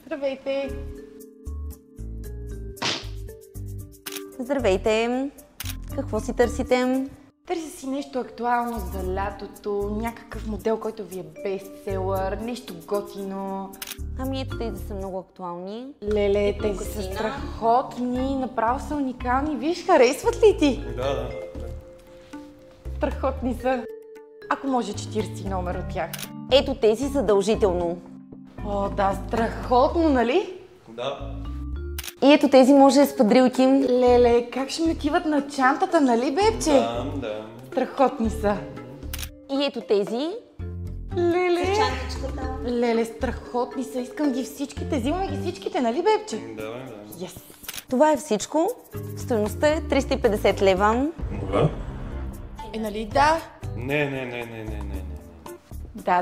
Здравейте! Здравейте! Какво си търсите? Търся си нещо актуално за лятото, някакъв модел, който ви е бестселър, нещо готино. Ами ето тези са много актуални. Леле, тези са страхотни, направо са уникални. Виж, харесват ли ти? Да. Страхотни са. Ако може 40 номер от тях. Ето тези задължително. О, да, страхотно, нали? Да. И ето тези може с падрилки. Леле, как ще ме киват на чантата, нали, бебче? Да. Страхотни са. И ето тези. Леле, С чантичката. леле, страхотни са. Искам ги всичките. Взимаме ги всичките, нали, бебче? Да. Yes. Това е всичко. Стойността е 350 лева. Мога? Нали да? Не. Да.